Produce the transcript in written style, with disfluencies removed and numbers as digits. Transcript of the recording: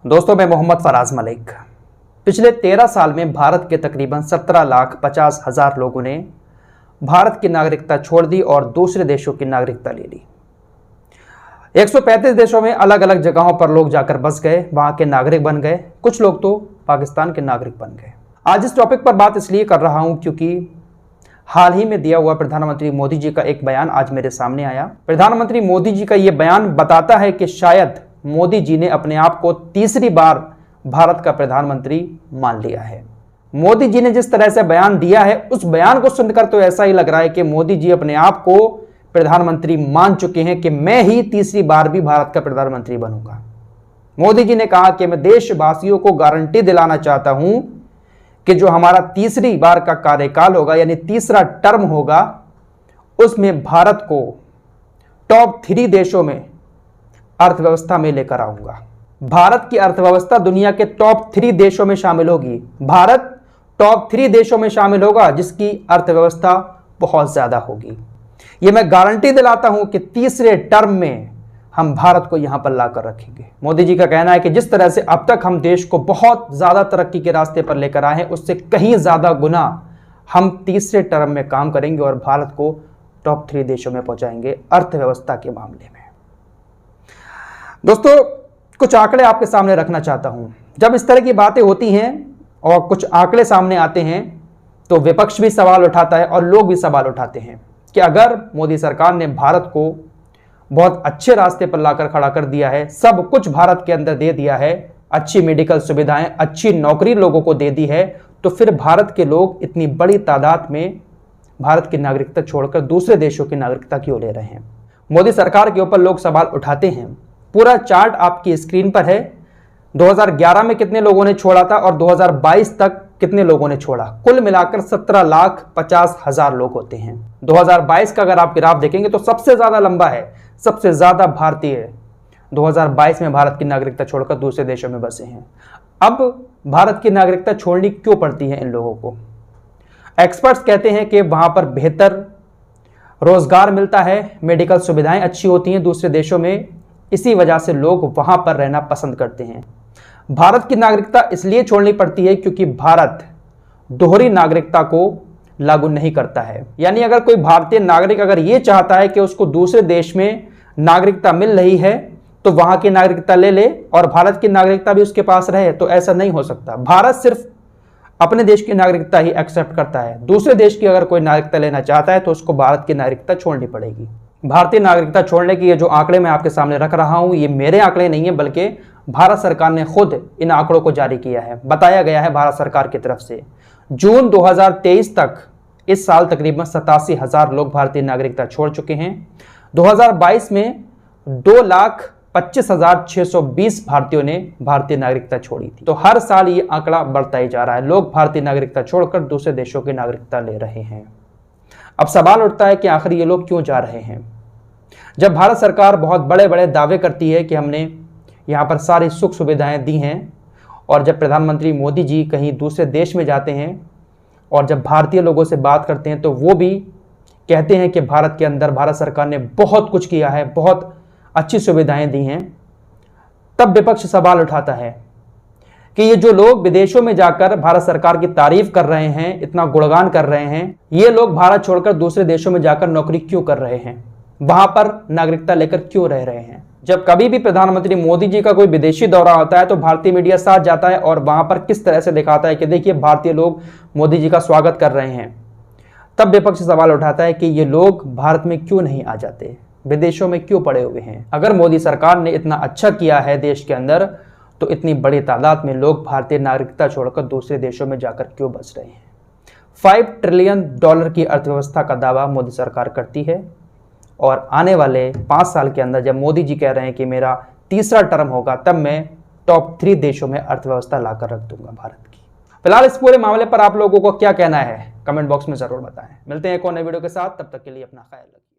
दोस्तों, मैं मोहम्मद फराज मलिक। पिछले 13 साल में भारत के तकरीबन 17,50,000 लोगों ने भारत की नागरिकता छोड़ दी और दूसरे देशों की नागरिकता ले ली। 135 देशों में अलग अलग जगहों पर लोग जाकर बस गए, वहां के नागरिक बन गए। कुछ लोग तो पाकिस्तान के नागरिक बन गए। आज इस टॉपिक पर बात इसलिए कर रहा हूं क्योंकि हाल ही में दिया हुआ प्रधानमंत्री मोदी जी का एक बयान आज मेरे सामने आया। प्रधानमंत्री मोदी जी का यह बयान बताता है कि शायद मोदी जी ने अपने आप को तीसरी बार भारत का प्रधानमंत्री मान लिया है। मोदी जी ने जिस तरह से बयान दिया है, उस बयान को सुनकर तो ऐसा ही लग रहा है कि मोदी जी अपने आप को प्रधानमंत्री मान चुके हैं कि मैं ही तीसरी बार भी भारत का प्रधानमंत्री बनूंगा। मोदी जी ने कहा कि मैं देशवासियों को गारंटी दिलाना चाहता हूं कि जो हमारा तीसरी बार का कार्यकाल होगा, यानी तीसरा टर्म होगा, उसमें भारत को टॉप 3 देशों में अर्थव्यवस्था में लेकर आऊंगा। भारत की अर्थव्यवस्था दुनिया के टॉप 3 देशों में शामिल होगी। भारत टॉप 3 देशों में शामिल होगा जिसकी अर्थव्यवस्था बहुत ज्यादा होगी। यह मैं गारंटी दिलाता हूं कि तीसरे टर्म में हम भारत को यहां पर लाकर रखेंगे। मोदी जी का कहना है कि जिस तरह से अब तक हम देश को बहुत ज्यादा तरक्की के रास्ते पर लेकर आए हैं, उससे कहीं ज्यादा गुना हम तीसरे टर्म में काम करेंगे और भारत को टॉप 3 देशों में पहुंचाएंगे अर्थव्यवस्था के मामले में। दोस्तों, कुछ आंकड़े आपके सामने रखना चाहता हूं। जब इस तरह की बातें होती हैं और कुछ आंकड़े सामने आते हैं तो विपक्ष भी सवाल उठाता है और लोग भी सवाल उठाते हैं कि अगर मोदी सरकार ने भारत को बहुत अच्छे रास्ते पर लाकर खड़ा कर दिया है, सब कुछ भारत के अंदर दे दिया है, अच्छी मेडिकल सुविधाएं, अच्छी नौकरी लोगों को दे दी है, तो फिर भारत के लोग इतनी बड़ी तादाद में भारत की नागरिकता छोड़कर दूसरे देशों की नागरिकता क्यों ले रहे हैं? मोदी सरकार के ऊपर लोग सवाल उठाते हैं। पूरा चार्ट आपकी स्क्रीन पर है। 2011 में कितने लोगों ने छोड़ा था और 2022 तक कितने लोगों ने छोड़ा। कुल मिलाकर 17,50,000 लोग होते हैं। 2022 का अगर आप ग्राफ देखेंगे तो सबसे ज्यादा लंबा है, सबसे ज्यादा भारतीय 2022 में भारत की नागरिकता छोड़कर दूसरे देशों में बसे हैं। अब भारत की नागरिकता छोड़नी क्यों पड़ती है इन लोगों को? एक्सपर्ट्स कहते हैं कि वहां पर बेहतर रोजगार मिलता है, मेडिकल सुविधाएं अच्छी होती हैं दूसरे देशों में, इसी वजह से लोग वहां पर रहना पसंद करते हैं। भारत की नागरिकता इसलिए छोड़नी पड़ती है क्योंकि भारत दोहरी नागरिकता को लागू नहीं करता है। यानी अगर कोई भारतीय नागरिक अगर ये चाहता है कि उसको दूसरे देश में नागरिकता मिल रही है तो वहां की नागरिकता ले ले और भारत की नागरिकता भी उसके पास रहे, तो ऐसा नहीं हो सकता। भारत सिर्फ अपने देश की नागरिकता ही एक्सेप्ट करता है। दूसरे देश की अगर कोई नागरिकता लेना चाहता है तो उसको भारत की नागरिकता छोड़नी पड़ेगी। भारतीय नागरिकता छोड़ने की ये जो आंकड़े मैं आपके सामने रख रहा हूं, ये मेरे आंकड़े नहीं है, बल्कि भारत सरकार ने खुद इन आंकड़ों को जारी किया है। बताया गया है भारत सरकार की तरफ से जून 2023 तक इस साल तकरीबन 87,000 लोग भारतीय नागरिकता छोड़ चुके हैं। 2022 में 2,25,620 भारतीयों ने भारतीय नागरिकता छोड़ी थी। तो हर साल ये आंकड़ा बढ़ता ही जा रहा है। लोग भारतीय नागरिकता छोड़कर दूसरे देशों की नागरिकता ले रहे हैं। अब सवाल उठता है कि आखिर ये लोग क्यों जा रहे हैं? जब भारत सरकार बहुत बड़े बड़े दावे करती है कि हमने यहाँ पर सारी सुख सुविधाएं दी हैं, और जब प्रधानमंत्री मोदी जी कहीं दूसरे देश में जाते हैं और जब भारतीय लोगों से बात करते हैं तो वो भी कहते हैं कि भारत के अंदर भारत सरकार ने बहुत कुछ किया है, बहुत अच्छी सुविधाएं दी हैं, तब विपक्ष सवाल उठाता है कि ये जो लोग विदेशों में जाकर भारत सरकार की तारीफ कर रहे हैं, इतना गुणगान कर रहे हैं, ये लोग भारत छोड़कर दूसरे देशों में जाकर नौकरी क्यों कर रहे हैं, वहां पर नागरिकता लेकर क्यों रह रहे हैं? जब कभी भी प्रधानमंत्री मोदी जी का कोई विदेशी दौरा होता है तो भारतीय मीडिया साथ जाता है और वहां पर किस तरह से दिखाता है कि देखिए भारतीय लोग मोदी जी का स्वागत कर रहे हैं। तब विपक्ष सवाल उठाता है कि ये लोग भारत में क्यों नहीं आ जाते, विदेशों में क्यों पड़े हुए हैं? अगर मोदी सरकार ने इतना अच्छा किया है देश के अंदर तो इतनी बड़ी तादाद में लोग भारतीय नागरिकता छोड़कर दूसरे देशों में जाकर क्यों बस रहे हैं? $5 ट्रिलियन की अर्थव्यवस्था का दावा मोदी सरकार करती है और आने वाले 5 साल के अंदर जब मोदी जी कह रहे हैं कि मेरा तीसरा टर्म होगा, तब मैं टॉप 3 देशों में अर्थव्यवस्था लाकर रख दूंगा भारत की। फिलहाल इस पूरे मामले पर आप लोगों को क्या कहना है कमेंट बॉक्स में जरूर बताएं। मिलते हैं एक और नए वीडियो के साथ, तब तक के लिए अपना ख्याल रखिए।